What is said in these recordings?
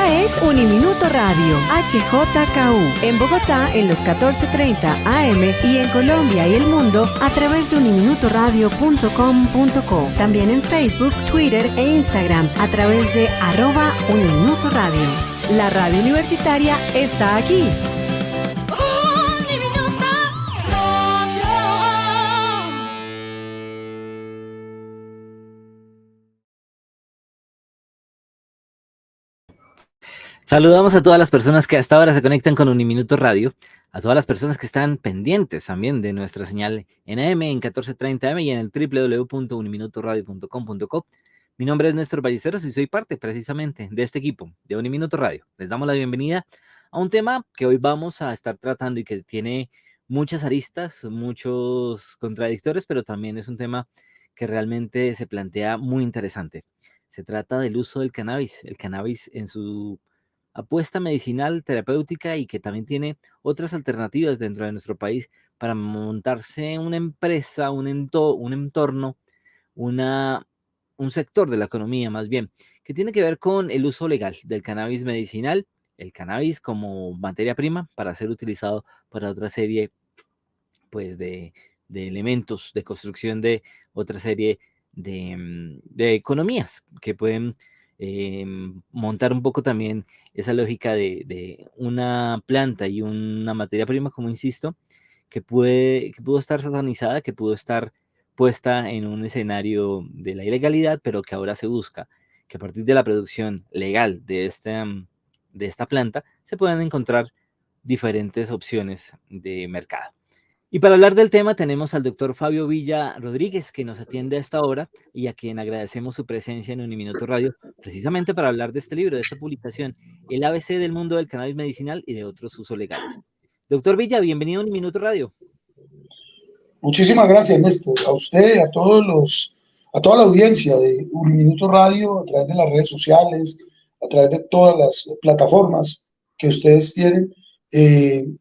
es Uniminuto Radio, HJKU, en Bogotá en los 14:30 AM y en Colombia y el mundo a través de uniminutoradio.com.co. También en Facebook, Twitter e Instagram a través de @Uniminuto Radio. La radio universitaria está aquí. Saludamos a todas las personas que hasta ahora se conectan con Uniminuto Radio, a todas las personas que están pendientes también de nuestra señal en AM, en 14:30 AM y en el www.uniminutoradio.com.co. Mi nombre es Néstor Ballesteros y soy parte precisamente de este equipo de Uniminuto Radio. Les damos la bienvenida a un tema que hoy vamos a estar tratando y que tiene muchas aristas, muchos contradictores, pero también es un tema que realmente se plantea muy interesante. Se trata del uso del cannabis, el cannabis en su apuesta medicinal, terapéutica y que también tiene otras alternativas dentro de nuestro país para montarse una empresa, un entorno, un sector de la economía más bien, que tiene que ver con el uso legal del cannabis medicinal, el cannabis como materia prima para ser utilizado para otra serie pues de elementos de construcción de otra serie de economías que pueden montar un poco también esa lógica de una planta y una materia prima, como insisto, que pudo estar satanizada, que pudo estar puesta en un escenario de la ilegalidad, pero que ahora se busca que a partir de la producción legal de esta planta se puedan encontrar diferentes opciones de mercado. Y para hablar del tema tenemos al doctor Fabio Villa Rodríguez, que nos atiende a esta hora y a quien agradecemos su presencia en Uniminuto Radio, precisamente para hablar de este libro, de esta publicación, El ABC del mundo del cannabis medicinal y de otros usos legales. Doctor Villa, bienvenido a Uniminuto Radio. Muchísimas gracias, Néstor. A usted, a toda la audiencia de Uniminuto Radio, a través de las redes sociales, a través de todas las plataformas que ustedes tienen.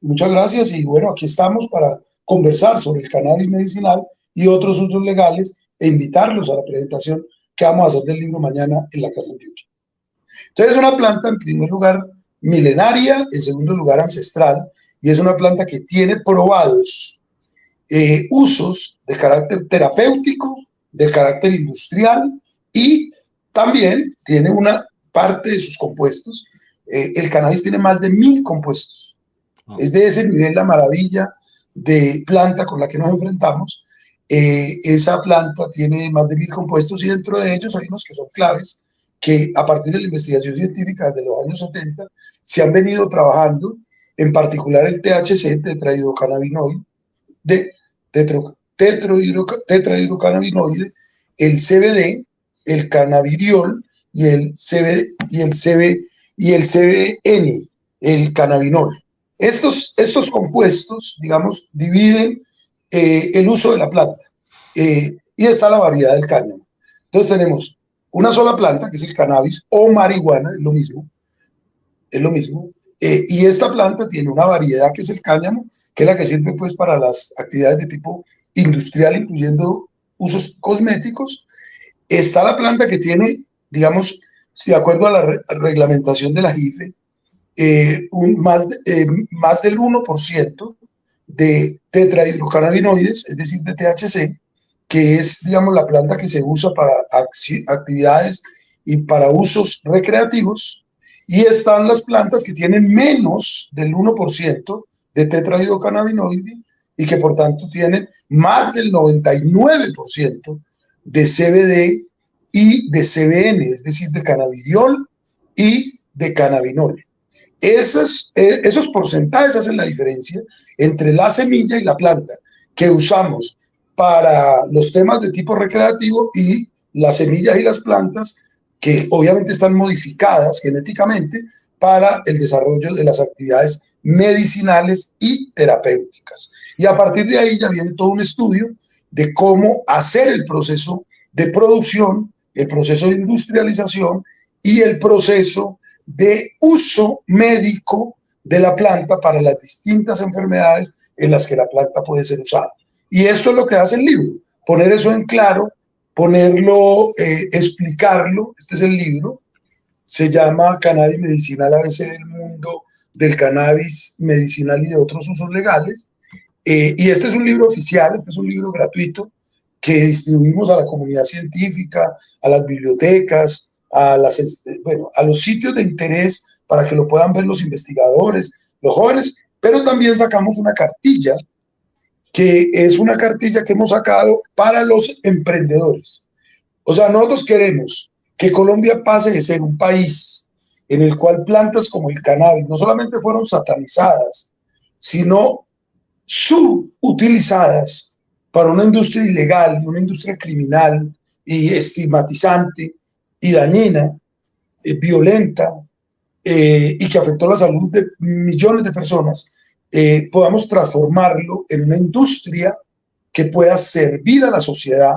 Muchas gracias y bueno, aquí estamos para conversar sobre el cannabis medicinal y otros usos legales e invitarlos a la presentación que vamos a hacer del libro mañana en la Casa Antioquia. Entonces es una planta, en primer lugar, milenaria, en segundo lugar, ancestral, y es una planta que tiene probados usos de carácter terapéutico, de carácter industrial, y también tiene una parte de sus compuestos. El cannabis tiene más de 1000 compuestos. Es de ese nivel la maravilla de planta con la que nos enfrentamos. Esa planta tiene más de 1000 compuestos y dentro de ellos hay unos que son claves, que a partir de la investigación científica desde los años 70 se han venido trabajando, en particular el THC, tetrahidrocannabinoide, tetrahidrocannabinoide, el CBD, el cannabidiol y el CBN, el cannabinol. Estos compuestos, digamos, dividen el uso de la planta y está la variedad del cáñamo. Entonces tenemos una sola planta, que es el cannabis o marihuana, es lo mismo, y esta planta tiene una variedad que es el cáñamo, que es la que sirve pues para las actividades de tipo industrial, incluyendo usos cosméticos. Está la planta que tiene, digamos, de acuerdo a la reglamentación de la JIFE, más del 1% de tetrahidrocannabinoides, es decir, de THC, que es, digamos, la planta que se usa para actividades y para usos recreativos, y están las plantas que tienen menos del 1% de tetrahidrocannabinoide y que por tanto tienen más del 99% de CBD y de CBN, es decir, de cannabidiol y de cannabinol. Esos porcentajes hacen la diferencia entre la semilla y la planta que usamos para los temas de tipo recreativo y las semillas y las plantas que obviamente están modificadas genéticamente para el desarrollo de las actividades medicinales y terapéuticas. Y a partir de ahí ya viene todo un estudio de cómo hacer el proceso de producción, el proceso de industrialización y el proceso de uso médico de la planta para las distintas enfermedades en las que la planta puede ser usada. Y esto es lo que hace el libro, poner eso en claro, ponerlo, explicarlo. Este es el libro. se llama Cannabis Medicinal ABC del mundo del cannabis medicinal y de otros usos legales. Y este es un libro oficial, este es un libro gratuito que distribuimos a la comunidad científica, a las bibliotecas, a los sitios de interés para que lo puedan ver los investigadores, los jóvenes, pero también sacamos una cartilla, que es una cartilla que hemos sacado para los emprendedores. O sea, nosotros queremos que Colombia pase de ser un país en el cual plantas como el cannabis no solamente fueron satanizadas, sino subutilizadas para una industria ilegal, una industria criminal y estigmatizante y dañina, violenta, y que afectó la salud de millones de personas, podamos transformarlo en una industria que pueda servir a la sociedad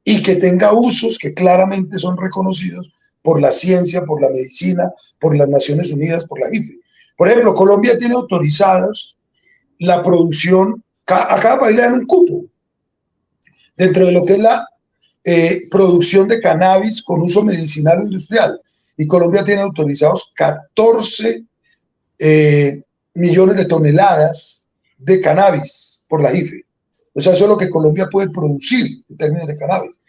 y que tenga usos que claramente son reconocidos por la ciencia, por la medicina, por las Naciones Unidas, por la IFE. Por ejemplo, Colombia tiene autorizados la producción, a cada país le dan un cupo dentro de lo que es la producción de cannabis con uso medicinal o industrial. Y Colombia tiene autorizados 14 millones de toneladas de cannabis por la IFE. O sea, eso es lo que Colombia puede producir en términos de cannabis.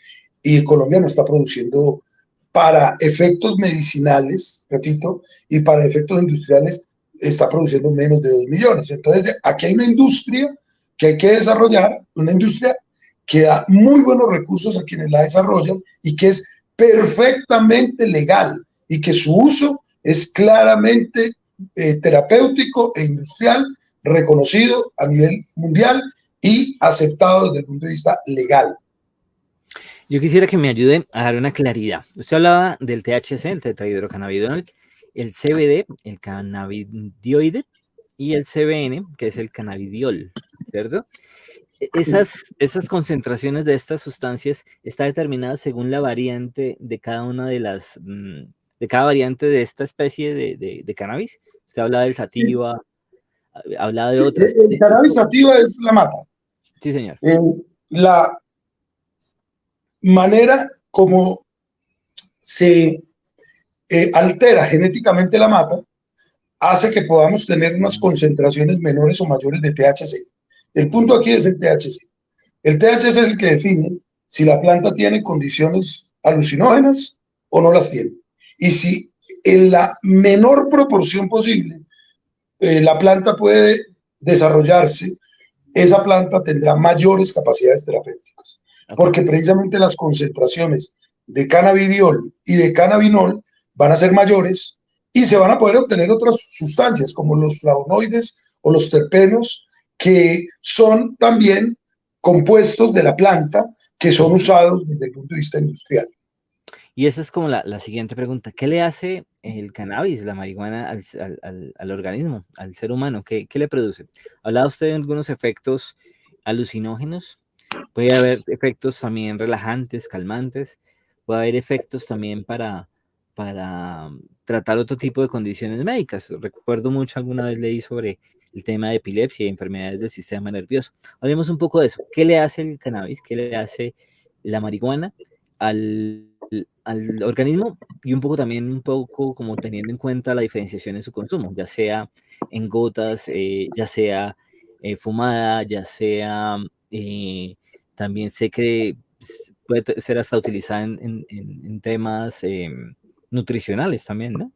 Y Colombia no está produciendo para efectos medicinales, repito, y para efectos industriales está produciendo menos de 2 millones. Entonces, aquí hay una industria que hay que desarrollar, una industria que da muy buenos recursos a quienes la desarrollan y que es perfectamente legal y que su uso es claramente terapéutico e industrial, reconocido a nivel mundial y aceptado desde el punto de vista legal. Yo quisiera que me ayude a dar una claridad. Usted hablaba del THC, el tetrahidrocannabinol, el CBD, el cannabidioide, y el CBN, que es el cannabidiol, ¿cierto? Esas concentraciones de estas sustancias está determinadas según la variante de cada una de cada variante de esta especie de cannabis. Usted habla del sativa, hablaba de otras. El cannabis sativa es la mata. Sí, señor. La manera como se altera genéticamente la mata hace que podamos tener unas concentraciones menores o mayores de THC. El punto aquí es el THC. El THC es el que define si la planta tiene condiciones alucinógenas o no las tiene. Y si en la menor proporción posible la planta puede desarrollarse, esa planta tendrá mayores capacidades terapéuticas. Porque precisamente las concentraciones de cannabidiol y de cannabinol van a ser mayores y se van a poder obtener otras sustancias como los flavonoides o los terpenos, que son también compuestos de la planta que son usados desde el punto de vista industrial. Y esa es como la siguiente pregunta. ¿Qué le hace el cannabis, la marihuana, al organismo, al ser humano? ¿Qué le produce? ¿Hablaba usted de algunos efectos alucinógenos? Puede haber efectos también relajantes, calmantes. Puede haber efectos también para tratar otro tipo de condiciones médicas. Recuerdo mucho, alguna vez leí sobre el tema de epilepsia y enfermedades del sistema nervioso. Hablemos un poco de eso. ¿Qué le hace el cannabis? ¿Qué le hace la marihuana al organismo? Y un poco como teniendo en cuenta la diferenciación en su consumo, ya sea en gotas, ya sea fumada, ya sea también sé que puede ser hasta utilizada en temas nutricionales también, ¿no?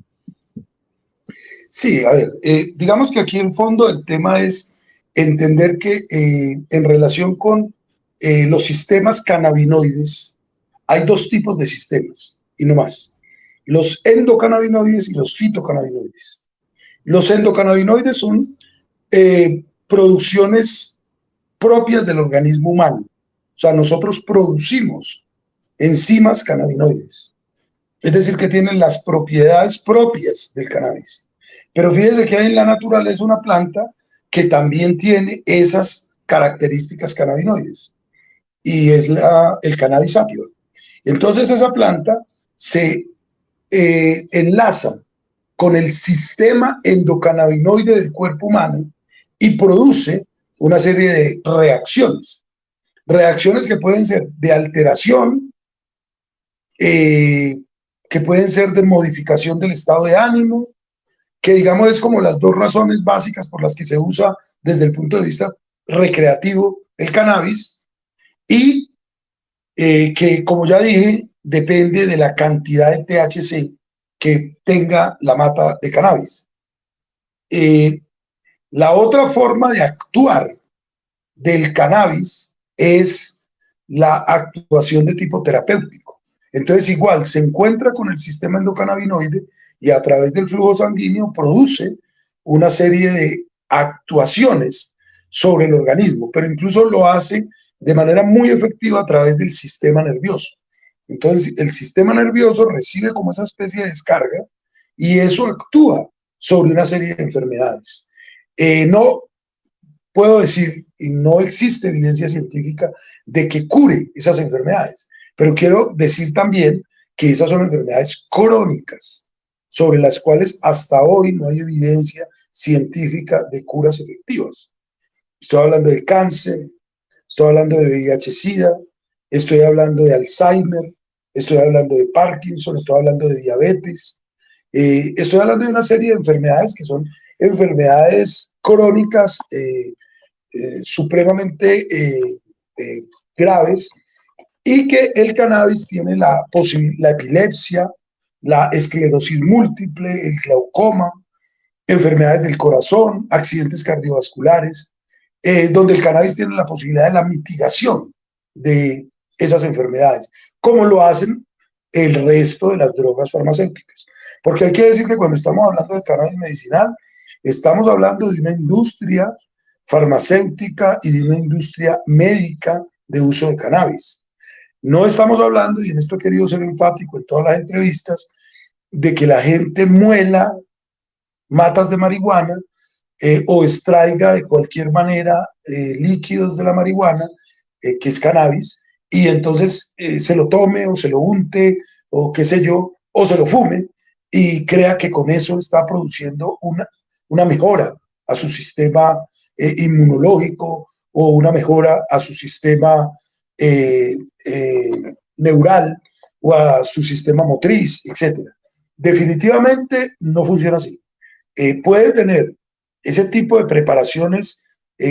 Sí, a ver, digamos que aquí en fondo el tema es entender que en relación con los sistemas cannabinoides, hay dos tipos de sistemas y no más: los endocannabinoides y los fitocannabinoides. Los endocannabinoides son producciones propias del organismo humano. O sea, nosotros producimos enzimas cannabinoides, es decir, que tienen las propiedades propias del cannabis. Pero fíjese que hay en la naturaleza una planta que también tiene esas características cannabinoides, y es el cannabis sativa. Entonces esa planta se enlaza con el sistema endocannabinoide del cuerpo humano y produce una serie de reacciones que pueden ser de alteración que pueden ser de modificación del estado de ánimo, que digamos es como las dos razones básicas por las que se usa desde el punto de vista recreativo el cannabis, y que, como ya dije, depende de la cantidad de THC que tenga la mata de cannabis. La otra forma de actuar del cannabis es la actuación de tipo terapéutico. Entonces, igual, se encuentra con el sistema endocannabinoide y a través del flujo sanguíneo produce una serie de actuaciones sobre el organismo, pero incluso lo hace de manera muy efectiva a través del sistema nervioso. Entonces, el sistema nervioso recibe como esa especie de descarga y eso actúa sobre una serie de enfermedades. No puedo decir, y no existe evidencia científica de que cure esas enfermedades, pero quiero decir también que esas son enfermedades crónicas, sobre las cuales hasta hoy no hay evidencia científica de curas efectivas. Estoy hablando de cáncer, estoy hablando de VIH-Sida, estoy hablando de Alzheimer, estoy hablando de Parkinson, estoy hablando de diabetes, estoy hablando de una serie de enfermedades que son enfermedades crónicas supremamente graves, y que el cannabis tiene la epilepsia, la esclerosis múltiple, el glaucoma, enfermedades del corazón, accidentes cardiovasculares, donde el cannabis tiene la posibilidad de la mitigación de esas enfermedades, como lo hacen el resto de las drogas farmacéuticas. Porque hay que decir que cuando estamos hablando de cannabis medicinal, estamos hablando de una industria farmacéutica y de una industria médica de uso de cannabis. No estamos hablando, y en esto he querido ser enfático en todas las entrevistas, de que la gente muela matas de marihuana o extraiga de cualquier manera líquidos de la marihuana, que es cannabis, y entonces se lo tome o se lo unte o qué sé yo, o se lo fume y crea que con eso está produciendo una mejora a su sistema inmunológico o una mejora a su sistema neural o a su sistema motriz, etc. Definitivamente no funciona así. Puede tener ese tipo de preparaciones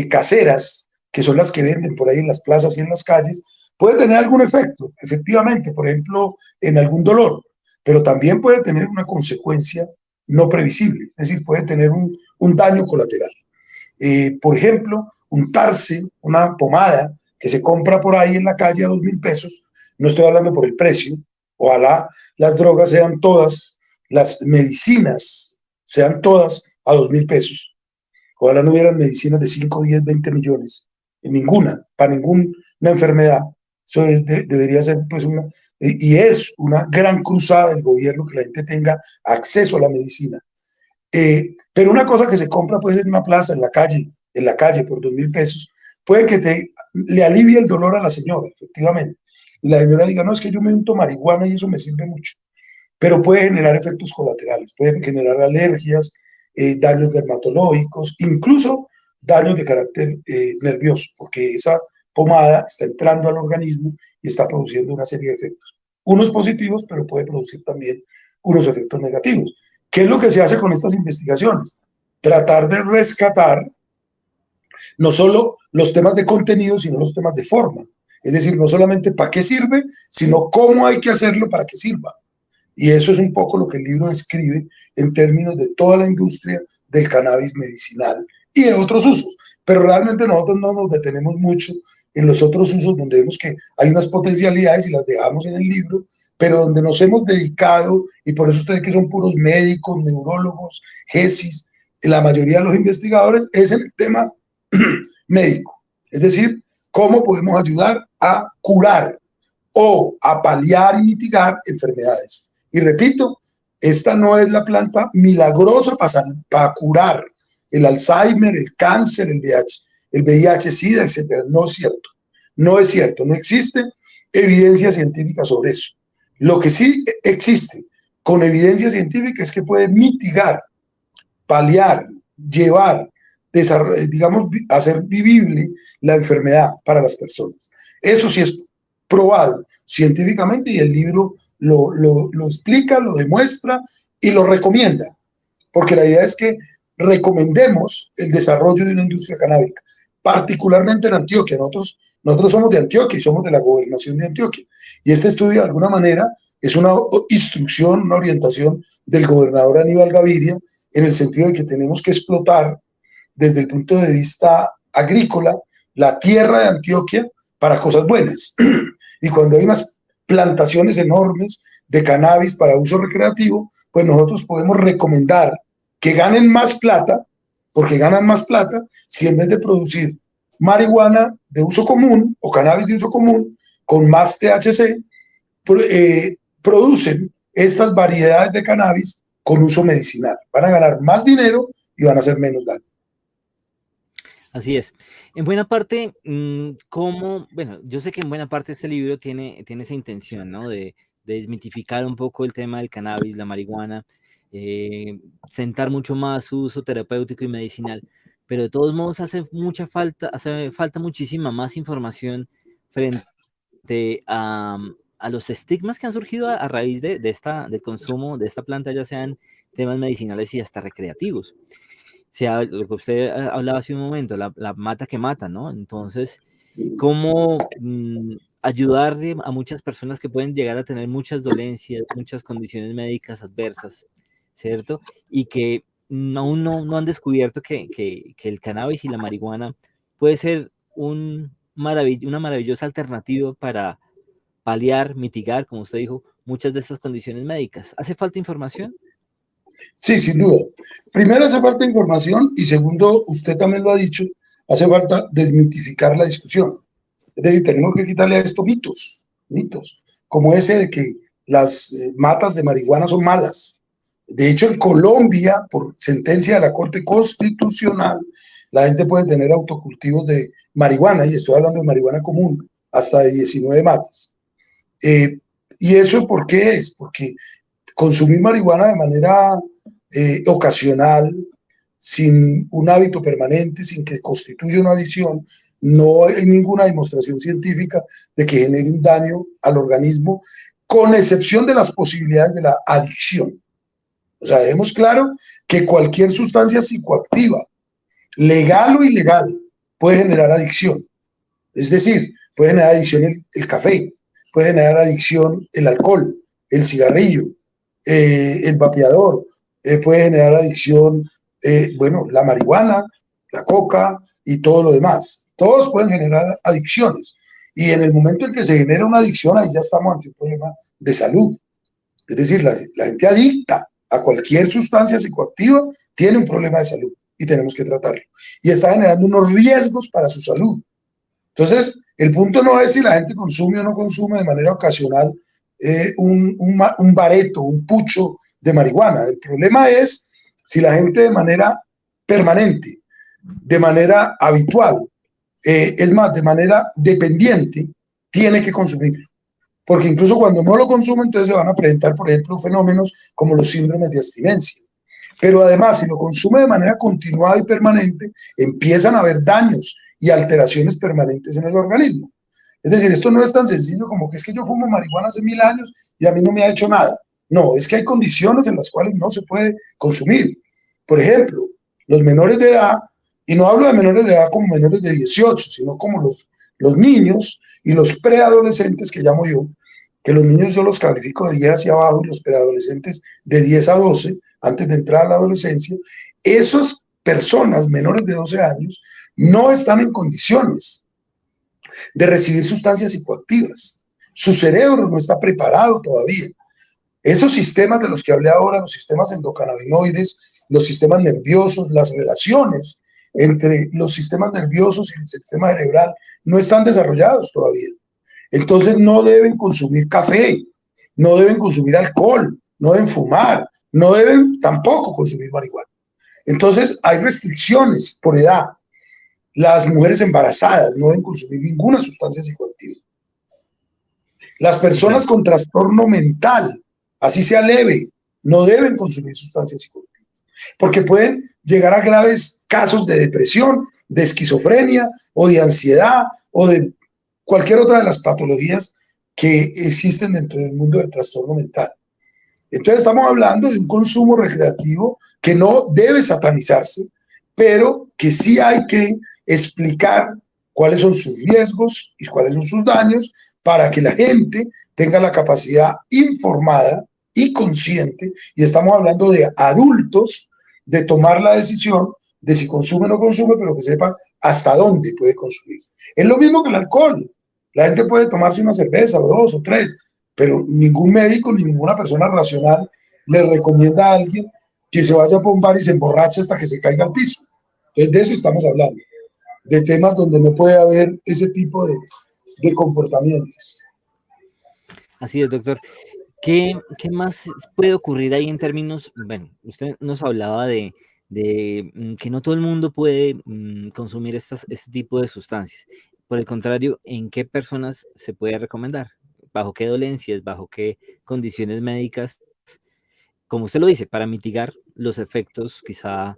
caseras, que son las que venden por ahí en las plazas y en las calles, puede tener algún efecto, efectivamente, por ejemplo, en algún dolor, pero también puede tener una consecuencia no previsible, es decir, puede tener un daño colateral. Por ejemplo, untarse una pomada que se compra por ahí en la calle a 2.000 pesos, no estoy hablando por el precio, ojalá las drogas sean todas, las medicinas sean todas a 2.000 pesos, ojalá no hubieran medicinas de 5, 10, 20 millones, en ninguna, para ninguna enfermedad. Eso debería ser pues y es una gran cruzada del gobierno que la gente tenga acceso a la medicina. Pero una cosa que se compra puede ser en una plaza, en la calle por 2.000 pesos, puede que le alivie el dolor a la señora, efectivamente. Y la señora diga, no, es que yo me unto marihuana y eso me sirve mucho. Pero puede generar efectos colaterales, puede generar alergias, daños dermatológicos, incluso daños de carácter nervioso, porque esa pomada está entrando al organismo y está produciendo una serie de efectos. Unos positivos, pero puede producir también unos efectos negativos. ¿Qué es lo que se hace con estas investigaciones? Tratar de rescatar no solo los temas de contenido, sino los temas de forma. Es decir, no solamente para qué sirve, sino cómo hay que hacerlo para que sirva. Y eso es un poco lo que el libro describe en términos de toda la industria del cannabis medicinal y de otros usos. Pero realmente nosotros no nos detenemos mucho en los otros usos, donde vemos que hay unas potencialidades y las dejamos en el libro, pero donde nos hemos dedicado, y por eso ustedes que son puros médicos, neurólogos, GESIS, la mayoría de los investigadores, es el tema médico. Es decir, cómo podemos ayudar a curar o a paliar y mitigar enfermedades. Y repito, esta no es la planta milagrosa para curar el Alzheimer, el cáncer, el VIH-Sida, etc. No es cierto. No es cierto. No existe evidencia científica sobre eso. Lo que sí existe con evidencia científica es que puede mitigar, paliar, llevar, digamos, hacer vivible la enfermedad para las personas. Eso sí es probado científicamente y el libro lo explica, lo demuestra y lo recomienda, porque la idea es que recomendemos el desarrollo de una industria canábica, particularmente en Antioquia. Nosotros somos de Antioquia y somos de la gobernación de Antioquia. Y este estudio, de alguna manera, es una instrucción, una orientación del gobernador Aníbal Gaviria, en el sentido de que tenemos que explotar desde el punto de vista agrícola la tierra de Antioquia para cosas buenas. Y cuando hay unas plantaciones enormes de cannabis para uso recreativo, pues nosotros podemos recomendar que ganen más plata, porque ganan más plata si en vez de producir marihuana de uso común o cannabis de uso común con más THC, producen estas variedades de cannabis con uso medicinal. Van a ganar más dinero y van a hacer menos daño. Así es. En buena parte, bueno, yo sé que en buena parte este libro tiene esa intención, ¿no? De desmitificar un poco el tema del cannabis, la marihuana, sentar mucho más su uso terapéutico y medicinal, pero de todos modos hace falta muchísima más información frente a los estigmas que han surgido a raíz del consumo de esta planta, ya sean temas medicinales y hasta recreativos. Lo que usted hablaba hace un momento, la mata que mata, ¿no? Entonces, ¿cómo ayudarle a muchas personas que pueden llegar a tener muchas dolencias, muchas condiciones médicas adversas, ¿cierto? Y que aún no han descubierto que el cannabis y la marihuana puede ser una maravillosa alternativa para paliar, mitigar, como usted dijo, muchas de estas condiciones médicas. ¿Hace falta información? Sí, sin duda. Primero hace falta información y segundo, usted también lo ha dicho, hace falta desmitificar la discusión. Es decir, tenemos que quitarle a esto mitos, como ese de que las matas de marihuana son malas. De hecho, en Colombia, por sentencia de la Corte Constitucional, la gente puede tener autocultivos de marihuana, y estoy hablando de marihuana común, hasta de 19 matas. ¿Y eso por qué es? Porque consumir marihuana de manera ocasional, sin un hábito permanente, sin que constituya una adicción, no hay ninguna demostración científica de que genere un daño al organismo, con excepción de las posibilidades de la adicción. O sea, dejemos claro que cualquier sustancia psicoactiva, legal o ilegal, puede generar adicción. Es decir, puede generar adicción el café, puede generar adicción el alcohol, el cigarrillo, el vapeador, puede generar adicción, la marihuana, la coca y todo lo demás. Todos pueden generar adicciones. Y en el momento en que se genera una adicción, ahí ya estamos ante un problema de salud. Es decir, la gente adicta a cualquier sustancia psicoactiva tiene un problema de salud y tenemos que tratarlo. Y está generando unos riesgos para su salud. Entonces, el punto no es si la gente consume o no consume de manera ocasional un bareto, un pucho de marihuana. El problema es si la gente de manera permanente, de manera habitual, es más, de manera dependiente, tiene que consumirlo. Porque incluso cuando no lo consume, entonces se van a presentar, por ejemplo, fenómenos como los síndromes de abstinencia. Pero además, si lo consume de manera continuada y permanente, empiezan a haber daños y alteraciones permanentes en el organismo. Es decir, esto no es tan sencillo como que es que yo fumo marihuana hace 1000 años y a mí no me ha hecho nada. No, es que hay condiciones en las cuales no se puede consumir. Por ejemplo, los menores de edad, y no hablo de menores de edad como menores de 18, sino como los niños y los preadolescentes que llamo yo, que los niños yo los califico de 10 hacia abajo y los preadolescentes de 10 a 12, antes de entrar a la adolescencia. Esas personas menores de 12 años no están en condiciones de recibir sustancias psicoactivas. Su cerebro no está preparado todavía. Esos sistemas de los que hablé ahora, los sistemas endocannabinoides, los sistemas nerviosos, las relaciones entre los sistemas nerviosos y el sistema cerebral no están desarrollados todavía. Entonces no deben consumir café, no deben consumir alcohol, no deben fumar, no deben tampoco consumir marihuana. Entonces hay restricciones por edad. Las mujeres embarazadas no deben consumir ninguna sustancia psicoactiva. Las personas con trastorno mental, así sea leve, no deben consumir sustancias psicoactivas, porque pueden llegar a graves casos de depresión, de esquizofrenia o de ansiedad o de cualquier otra de las patologías que existen dentro del mundo del trastorno mental. Entonces estamos hablando de un consumo recreativo que no debe satanizarse, pero que sí hay que explicar cuáles son sus riesgos y cuáles son sus daños para que la gente tenga la capacidad informada y consciente, y estamos hablando de adultos, de tomar la decisión de si consume o no consume, pero que sepan hasta dónde puede consumir. Es lo mismo que el alcohol. La gente puede tomarse una cerveza o dos o tres, pero ningún médico ni ninguna persona racional le recomienda a alguien que se vaya a un bar y se emborrache hasta que se caiga al piso. Entonces de eso estamos hablando, de temas donde no puede haber ese tipo de comportamientos. Así es, doctor. ¿Qué más puede ocurrir ahí en términos, bueno, usted nos hablaba de que no todo el mundo puede consumir este tipo de sustancias? Por el contrario, ¿en qué personas se puede recomendar? ¿Bajo qué dolencias? ¿Bajo qué condiciones médicas? Como usted lo dice, para mitigar los efectos quizá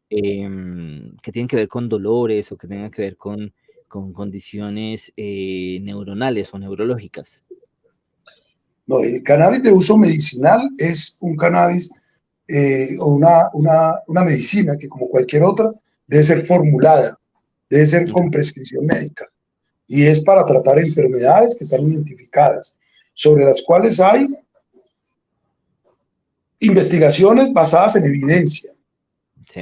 que tienen que ver con dolores o que tengan que ver con condiciones neuronales o neurológicas. No, el cannabis de uso medicinal es un cannabis o una medicina que, como cualquier otra, debe ser formulada, debe ser con prescripción médica, y es para tratar enfermedades que están identificadas, sobre las cuales hay investigaciones basadas en evidencia, ¿Sí?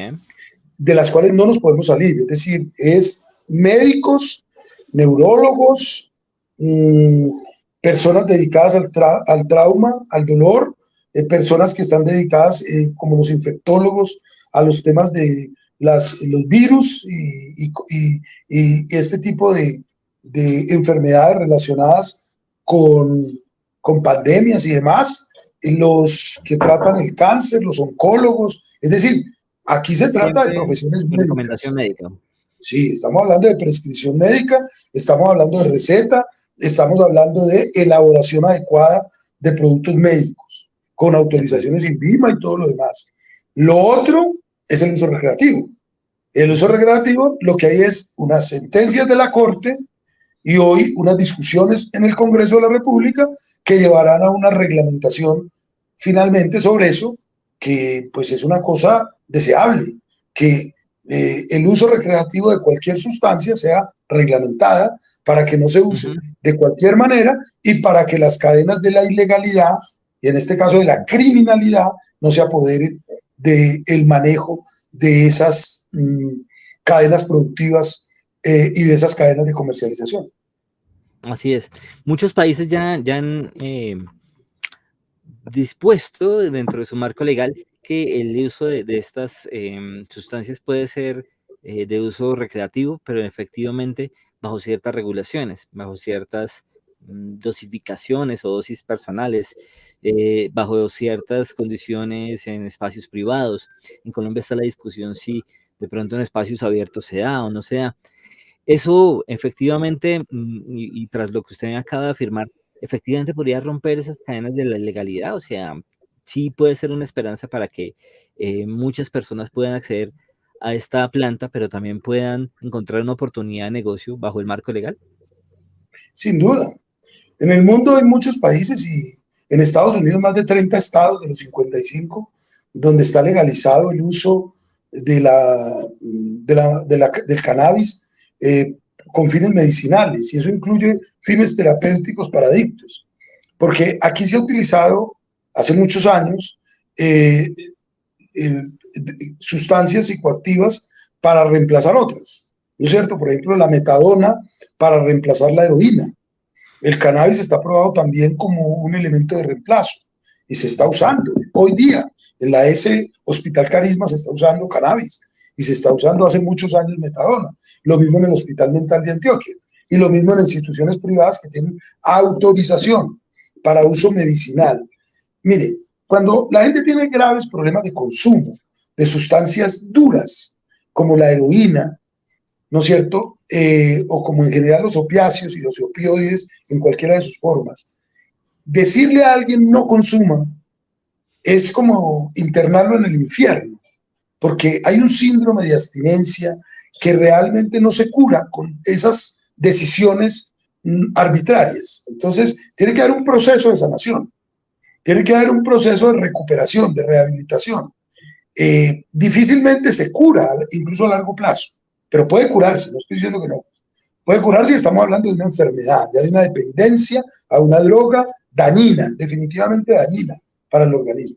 de las cuales no nos podemos salir. Es decir, es médicos, neurólogos, personas dedicadas al trauma, al dolor, personas que están dedicadas, como los infectólogos, a los temas de los virus y este tipo de enfermedades relacionadas con pandemias y demás, los que tratan el cáncer, los oncólogos. Es decir, aquí se trata de profesiones médicas. Recomendación médica. Sí, estamos hablando de prescripción médica, estamos hablando de receta, estamos hablando de elaboración adecuada de productos médicos, con autorizaciones INVIMA y todo lo demás. Lo otro es el uso recreativo. El uso recreativo, lo que hay es unas sentencias de la Corte y hoy unas discusiones en el Congreso de la República que llevarán a una reglamentación finalmente sobre eso, que pues es una cosa deseable, que el uso recreativo de cualquier sustancia sea reglamentada para que no se use de cualquier manera y para que las cadenas de la ilegalidad, y en este caso de la criminalidad, no se apoderen del manejo de esas cadenas productivas y de esas cadenas de comercialización. Así es. Muchos países ya han dispuesto dentro de su marco legal que el uso de estas sustancias puede ser de uso recreativo, pero efectivamente bajo ciertas regulaciones, bajo ciertas dosificaciones o dosis personales, bajo ciertas condiciones en espacios privados. En Colombia está la discusión si de pronto en espacios abiertos se da o no se da. Eso efectivamente, y tras lo que usted acaba de afirmar, efectivamente podría romper esas cadenas de la ilegalidad. O sea, sí puede ser una esperanza para que muchas personas puedan acceder a esta planta, pero también puedan encontrar una oportunidad de negocio bajo el marco legal. Sin duda. En el mundo hay muchos países, y en Estados Unidos más de 30 estados de los 55, donde está legalizado el uso del cannabis con fines medicinales, y eso incluye fines terapéuticos para adictos, porque aquí se ha utilizado hace muchos años sustancias psicoactivas para reemplazar otras, ¿no es cierto? Por ejemplo, la metadona para reemplazar la heroína. El cannabis está probado también como un elemento de reemplazo y se está usando hoy día. En la S Hospital Carisma se está usando cannabis y se está usando hace muchos años metadona. Lo mismo en el Hospital Mental de Antioquia y lo mismo en instituciones privadas que tienen autorización para uso medicinal. Mire, cuando la gente tiene graves problemas de consumo de sustancias duras como la heroína, ¿no es cierto? O como en general los opiáceos y los opioides en cualquiera de sus formas. Decirle a alguien no consuma es como internarlo en el infierno, porque hay un síndrome de abstinencia que realmente no se cura con esas decisiones arbitrarias. Entonces, tiene que haber un proceso de sanación, tiene que haber un proceso de recuperación, de rehabilitación. Difícilmente se cura, incluso a largo plazo, pero puede curarse, no estoy diciendo que no. Puede curarse y estamos hablando de una enfermedad, de una dependencia a una droga dañina, definitivamente dañina para el organismo.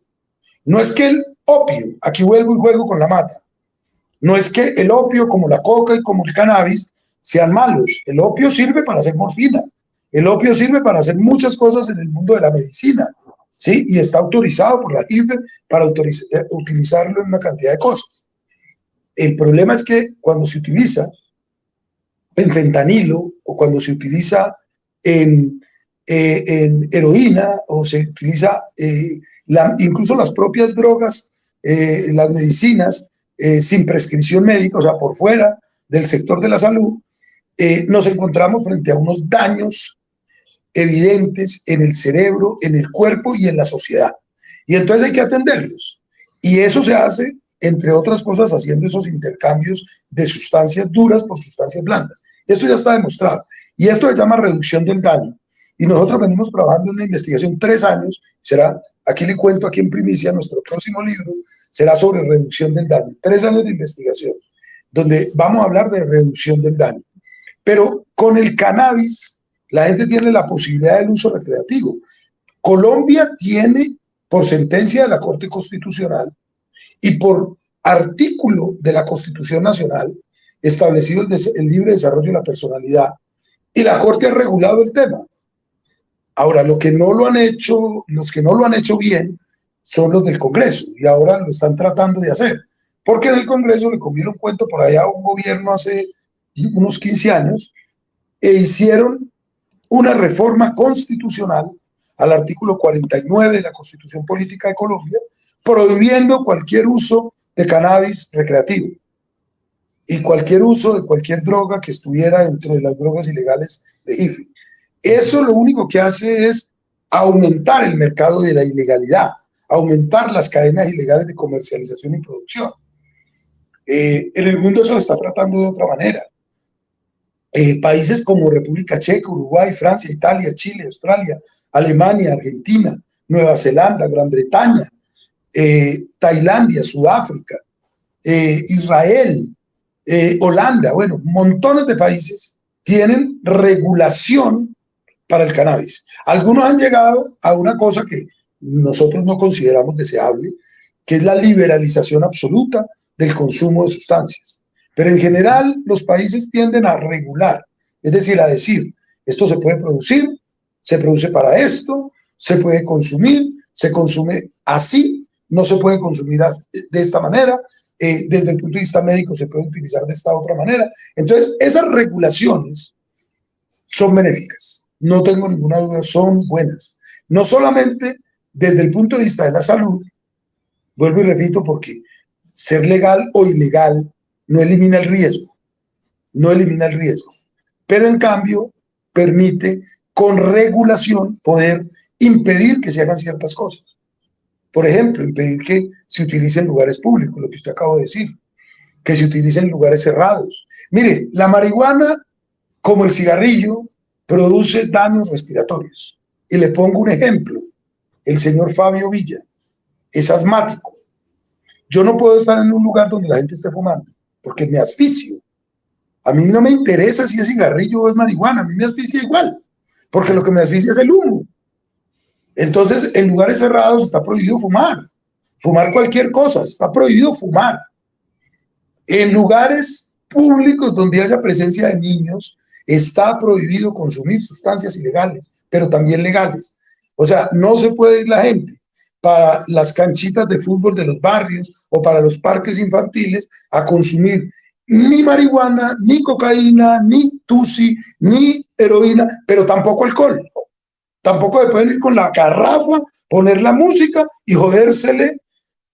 No es que el opio, aquí vuelvo y juego con la mata, no es que el opio como la coca y como el cannabis sean malos. El opio sirve para hacer morfina, el opio sirve para hacer muchas cosas en el mundo de la medicina, ¿sí? Y está autorizado por la IFE para utilizarlo en una cantidad de cosas. El problema es que cuando se utiliza en fentanilo o cuando se utiliza en heroína o se utiliza incluso las propias drogas, las medicinas sin prescripción médica, o sea, por fuera del sector de la salud, nos encontramos frente a unos daños evidentes en el cerebro, en el cuerpo y en la sociedad. Y entonces hay que atenderlos. Y eso se hace, entre otras cosas, haciendo esos intercambios de sustancias duras por sustancias blandas. Esto ya está demostrado. Y esto se llama reducción del daño. Y nosotros venimos trabajando en una investigación 3 años, será, aquí le cuento aquí en primicia, nuestro próximo libro será sobre reducción del daño. 3 años de investigación, donde vamos a hablar de reducción del daño. Pero con el cannabis, la gente tiene la posibilidad del uso recreativo. Colombia tiene, por sentencia de la Corte Constitucional y por artículo de la Constitución Nacional, establecido el libre desarrollo de la personalidad, y la Corte ha regulado el tema. Ahora, los que no lo han hecho bien son los del Congreso, y ahora lo están tratando de hacer, porque en el Congreso le comieron cuento por allá a un gobierno hace unos 15 años, e hicieron una reforma constitucional al artículo 49 de la Constitución Política de Colombia, prohibiendo cualquier uso de cannabis recreativo y cualquier uso de cualquier droga que estuviera dentro de las drogas ilegales de IFE. Eso lo único que hace es aumentar el mercado de la ilegalidad, aumentar las cadenas ilegales de comercialización y producción. En el mundo eso se está tratando de otra manera. Países como República Checa, Uruguay, Francia, Italia, Chile, Australia, Alemania, Argentina, Nueva Zelanda, Gran Bretaña, Tailandia, Sudáfrica, Israel, Holanda, bueno, montones de países tienen regulación para el cannabis. Algunos han llegado a una cosa que nosotros no consideramos deseable, que es la liberalización absoluta del consumo de sustancias. Pero en general los países tienden a regular, es decir, a decir, esto se puede producir, se produce para esto, se puede consumir, se consume así, no se puede consumir de esta manera, desde el punto de vista médico se puede utilizar de esta otra manera. Entonces, esas regulaciones son benéficas, no tengo ninguna duda, son buenas. No solamente desde el punto de vista de la salud, vuelvo y repito, porque ser legal o ilegal no elimina el riesgo, pero en cambio permite con regulación poder impedir que se hagan ciertas cosas. Por ejemplo, impedir que se utilicen lugares públicos, lo que usted acaba de decir, que se utilicen lugares cerrados. Mire, la marihuana, como el cigarrillo, produce daños respiratorios. Y le pongo un ejemplo. El señor Fabio Villa es asmático. Yo no puedo estar en un lugar donde la gente esté fumando, porque me asfixio. A mí no me interesa si es cigarrillo o es marihuana, a mí me asfixia igual, porque lo que me asfixia es el humo. Entonces, en lugares cerrados está prohibido fumar cualquier cosa, está prohibido fumar. En lugares públicos donde haya presencia de niños, está prohibido consumir sustancias ilegales, pero también legales. O sea, no se puede ir la gente para las canchitas de fútbol de los barrios o para los parques infantiles a consumir ni marihuana, ni cocaína, ni tusi, ni heroína, pero tampoco alcohol. Tampoco se pueden ir con la garrafa, poner la música y jodérsele,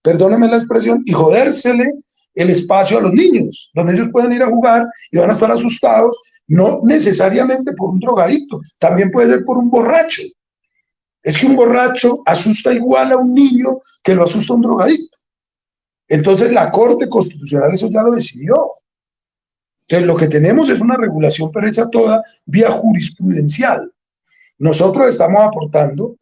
perdóneme la expresión, y jodérsele el espacio a los niños, donde ellos pueden ir a jugar y van a estar asustados, no necesariamente por un drogadicto, también puede ser por un borracho. Es que un borracho asusta igual a un niño que lo asusta un drogadicto. Entonces la Corte Constitucional eso ya lo decidió. Entonces, lo que tenemos es una regulación, pero hecha toda vía jurisprudencial. Nosotros estamos aportando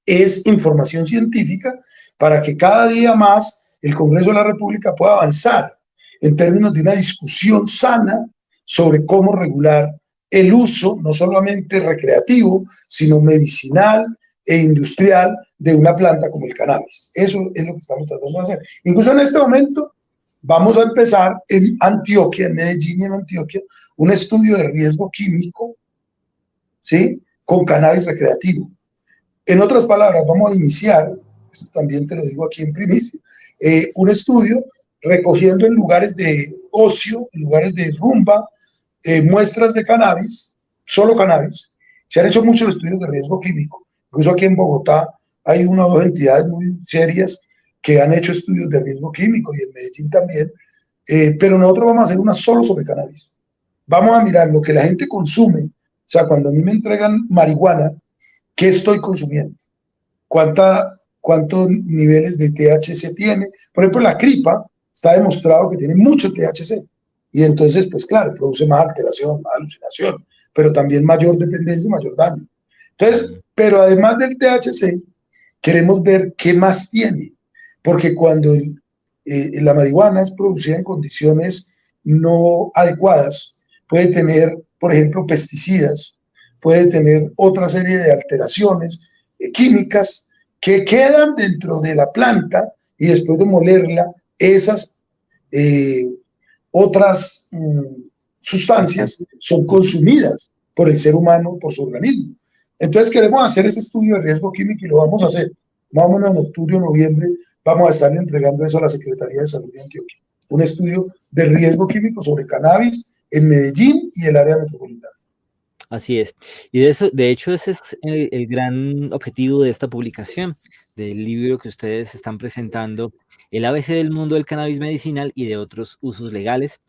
es información científica para que cada día más el Congreso de la República pueda avanzar en términos de una discusión sana sobre cómo regular el uso, no solamente recreativo, sino medicinal e industrial de una planta como el cannabis. Eso es lo que estamos tratando de hacer. Incluso en este momento vamos a empezar en Antioquia, en Medellín y en Antioquia, un estudio de riesgo químico, ¿sí?, con cannabis recreativo. En otras palabras, vamos a iniciar, esto también te lo digo aquí en primicia, un estudio recogiendo en lugares de ocio, en lugares de rumba, muestras de cannabis, solo cannabis. Se han hecho muchos estudios de riesgo químico. Incluso aquí en Bogotá hay una o dos entidades muy serias que han hecho estudios de riesgo químico y en Medellín también. Pero nosotros vamos a hacer una solo sobre cannabis. Vamos a mirar lo que la gente consume. O sea, cuando a mí me entregan marihuana, ¿qué estoy consumiendo? ¿Cuántos niveles de THC tiene? Por ejemplo, la cripa está demostrado que tiene mucho THC. Y entonces, pues claro, produce más alteración, más alucinación, pero también mayor dependencia y mayor daño. Entonces, pero además del THC, queremos ver qué más tiene. Porque cuando la marihuana es producida en condiciones no adecuadas, puede tener, por ejemplo, pesticidas, puede tener otra serie de alteraciones químicas que quedan dentro de la planta y después de molerla, esas otras sustancias son consumidas por el ser humano, por su organismo. Entonces queremos hacer ese estudio de riesgo químico y lo vamos a hacer. Más o menos en octubre o noviembre vamos a estar entregando eso a la Secretaría de Salud de Antioquia. Un estudio de riesgo químico sobre cannabis en Medellín y el área metropolitana. Así es. Y de hecho, ese es el gran objetivo de esta publicación, del libro que ustedes están presentando, el ABC del mundo del cannabis medicinal y de otros usos legales,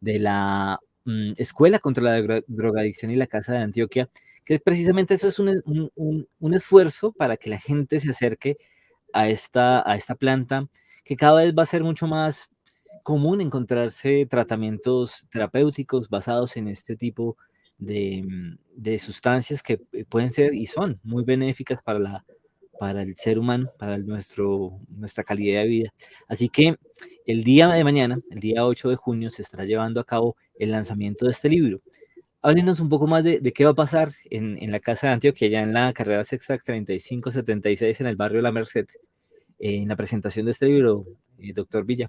de la Escuela contra la Drogadicción y la Casa de Antioquia, que precisamente eso es un esfuerzo para que la gente se acerque a esta planta, que cada vez va a ser mucho más común encontrarse tratamientos terapéuticos basados en este tipo de sustancias que pueden ser y son muy benéficas para el ser humano, para nuestra calidad de vida. Así que el día de mañana, el día 8 de junio, se estará llevando a cabo el lanzamiento de este libro. Háblenos un poco más de qué va a pasar en la Casa de Antioquia, ya en la carrera sexta 3576 en el barrio de La Merced, en la presentación de este libro, doctor Villa.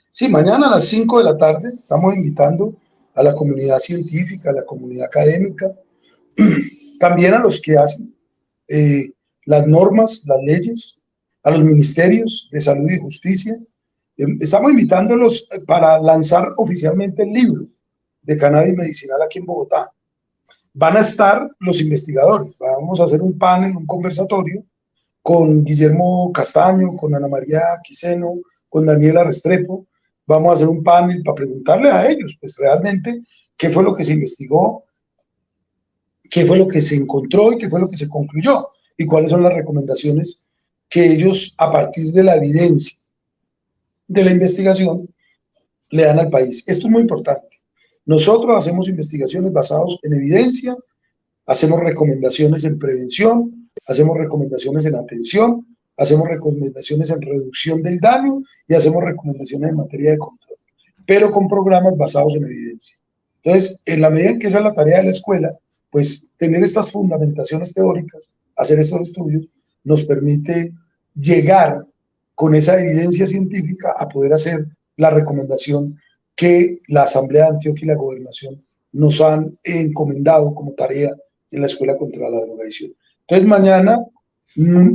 Sí, mañana a las 5 de la tarde estamos invitando a la comunidad científica, a la comunidad académica, también a los que hacen las normas, las leyes, a los ministerios de salud y justicia. Estamos invitándolos para lanzar oficialmente el libro de cannabis medicinal aquí en Bogotá. Van a estar los investigadores, vamos a hacer un panel, un conversatorio con Guillermo Castaño, con Ana María Quiseno, con Daniela Restrepo. Vamos a hacer un panel para preguntarles a ellos, pues realmente, qué fue lo que se investigó, qué fue lo que se encontró y qué fue lo que se concluyó, y cuáles son las recomendaciones que ellos, a partir de la evidencia de la investigación, le dan al país. Esto es muy importante. Nosotros hacemos investigaciones basadas en evidencia, hacemos recomendaciones en prevención, hacemos recomendaciones en atención, hacemos recomendaciones en reducción del daño y hacemos recomendaciones en materia de control, pero con programas basados en evidencia. Entonces, en la medida en que esa es la tarea de la escuela, pues tener estas fundamentaciones teóricas, hacer estos estudios, nos permite llegar con esa evidencia científica a poder hacer la recomendación que la Asamblea de Antioquia y la Gobernación nos han encomendado como tarea en la Escuela contra la Drogadicción. Entonces,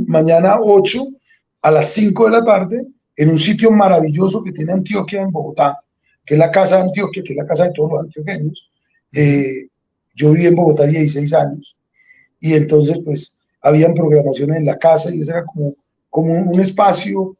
mañana 8 a las 5 de la tarde, en un sitio maravilloso que tiene Antioquia en Bogotá, que es la Casa de Antioquia, que es la casa de todos los antioqueños. Yo viví en Bogotá 16 años y entonces pues habían programaciones en la casa y ese era como un espacio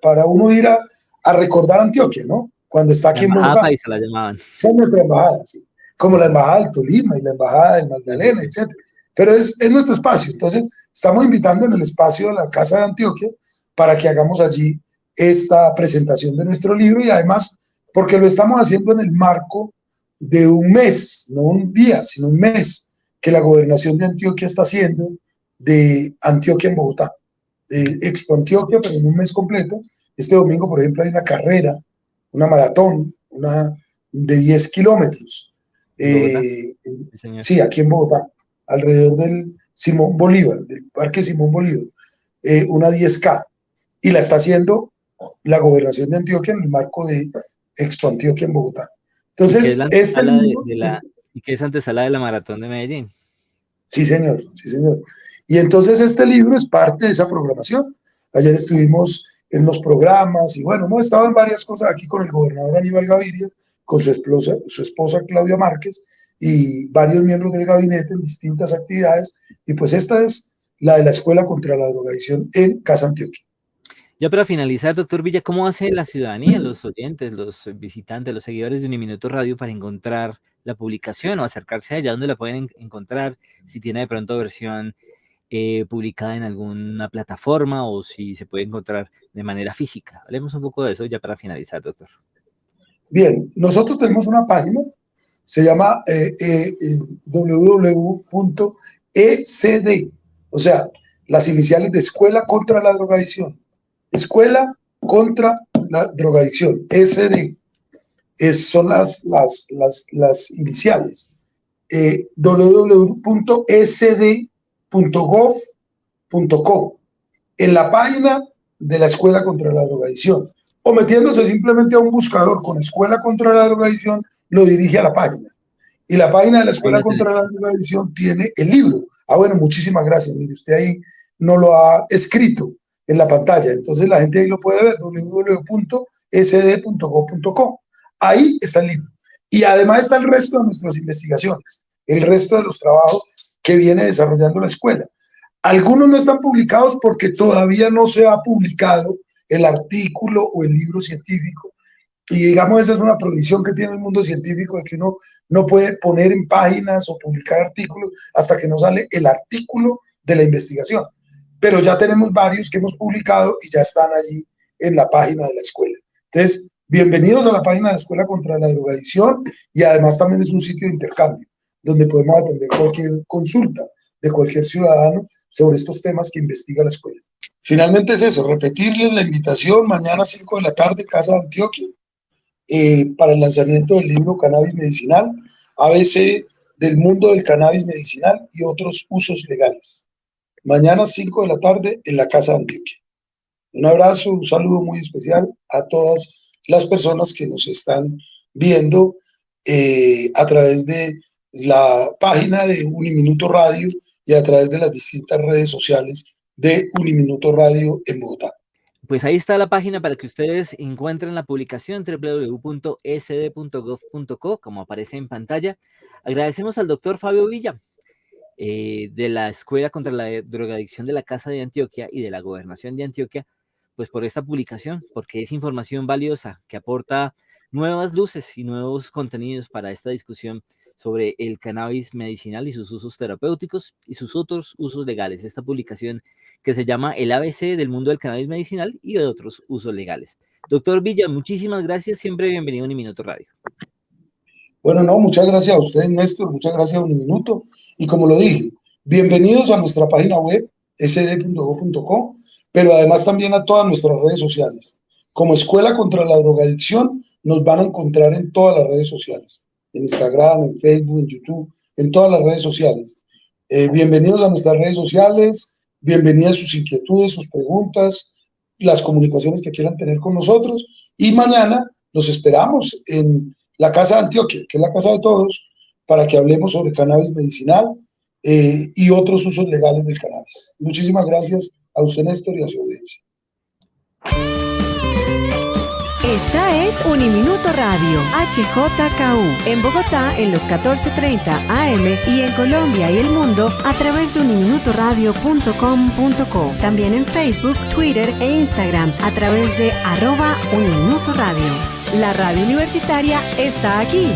para uno ir a recordar Antioquia, ¿no? Cuando está aquí en Bogotá. Paisa la llamaban. Esa es nuestra embajada, sí. Como la embajada del Tolima y la embajada del Magdalena, etc. Pero es nuestro espacio. Entonces, estamos invitando en el espacio de la Casa de Antioquia para que hagamos allí esta presentación de nuestro libro y además porque lo estamos haciendo en el marco de un mes, no un día, sino un mes, que la gobernación de Antioquia está haciendo de Antioquia en Bogotá, de Expo Antioquia, pero en un mes completo. Este domingo, por ejemplo, hay una carrera, una maratón, una de 10 kilómetros. ¿En Bogotá? Sí, señor. Sí, aquí en Bogotá, alrededor del Simón Bolívar, del Parque Simón Bolívar, una 10K, y la está haciendo la gobernación de Antioquia en el marco de Expo Antioquia en Bogotá. ¿Y qué es la Entonces, este antesala libro, y qué es antesala de la maratón de Medellín? sí señor, sí señor. Y entonces este libro es parte de esa programación. Ayer estuvimos en los programas y bueno, hemos estado en varias cosas aquí con el gobernador Aníbal Gaviria, con su esposa Claudia Márquez y varios miembros del gabinete en distintas actividades. Y pues esta es la de la Escuela contra la Drogadicción en Casa Antioquia. Ya para finalizar, doctor Villa, ¿cómo hace la ciudadanía, los oyentes, los visitantes, los seguidores de Uniminuto Radio para encontrar la publicación o acercarse a ella? ¿Dónde la pueden encontrar? Si tiene de pronto versión publicada en alguna plataforma o si se puede encontrar de manera física. Hablemos un poco de eso ya para finalizar, doctor. Bien, nosotros tenemos una página, se llama www.ecd, o sea, las iniciales de Escuela contra la Drogadicción. Escuela contra la Drogadicción, SD, son las iniciales. www.esd.gov.co, en la página de la Escuela contra la Drogadicción, o metiéndose simplemente a un buscador con Escuela contra la Drogadicción, lo dirige a la página. Y la página de la Escuela contra la Drogadicción tiene el libro. Ah, bueno, muchísimas gracias. Mire, usted ahí no lo ha escrito en la pantalla. Entonces la gente ahí lo puede ver, www.sd.gov.co. Ahí está el libro. Y además está el resto de nuestras investigaciones, el resto de los trabajos que viene desarrollando la escuela. Algunos no están publicados porque todavía no se ha publicado el artículo o el libro científico. Y digamos, esa es una prohibición que tiene el mundo científico, de que uno no puede poner en páginas o publicar artículos hasta que no sale el artículo de la investigación. Pero ya tenemos varios que hemos publicado y ya están allí en la página de la escuela. Entonces, bienvenidos a la página de la Escuela contra la Drogadicción, y además también es un sitio de intercambio donde podemos atender cualquier consulta de cualquier ciudadano sobre estos temas que investiga la escuela. Finalmente es eso, repetirles la invitación: mañana 5 de la tarde, Casa de Antioquia, para el lanzamiento del libro Cannabis Medicinal, ABC del mundo del cannabis medicinal y otros usos legales. Mañana 5 de la tarde en la Casa de Antioquia. Un abrazo, un saludo muy especial a todas las personas que nos están viendo a través de la página de Uniminuto Radio y a través de las distintas redes sociales de Uniminuto Radio en Bogotá. Pues ahí está la página para que ustedes encuentren la publicación, www.sd.gov.co, como aparece en pantalla. Agradecemos al doctor Fabio Villa, de la Escuela contra la Drogadicción de la Casa de Antioquia y de la Gobernación de Antioquia, pues por esta publicación, porque es información valiosa que aporta nuevas luces y nuevos contenidos para esta discusión sobre el cannabis medicinal y sus usos terapéuticos y sus otros usos legales. Esta publicación que se llama El ABC del mundo del cannabis medicinal y de otros usos legales. Doctor Villa, muchísimas gracias. Siempre bienvenido a Uniminuto Radio. Bueno, no, muchas gracias a usted, Néstor. Muchas gracias a Uniminuto. Y como lo dije, bienvenidos a nuestra página web, sd.gov.co, pero además también a todas nuestras redes sociales. Como Escuela contra la Drogadicción, nos van a encontrar en todas las redes sociales. En Instagram, en Facebook, en YouTube, en todas las redes sociales. Bienvenidos a nuestras redes sociales, bienvenidas sus inquietudes, sus preguntas, las comunicaciones que quieran tener con nosotros, y mañana los esperamos en la Casa de Antioquia, que es la casa de todos, para que hablemos sobre cannabis medicinal y otros usos legales del cannabis. Muchísimas gracias a usted, Néstor, y a su audiencia. Esta es Uniminuto Radio, HJKU, en Bogotá en los 14:30 AM y en Colombia y el mundo a través de uniminutoradio.com.co. También en Facebook, Twitter e Instagram a través de @Uniminuto Radio. La radio universitaria está aquí.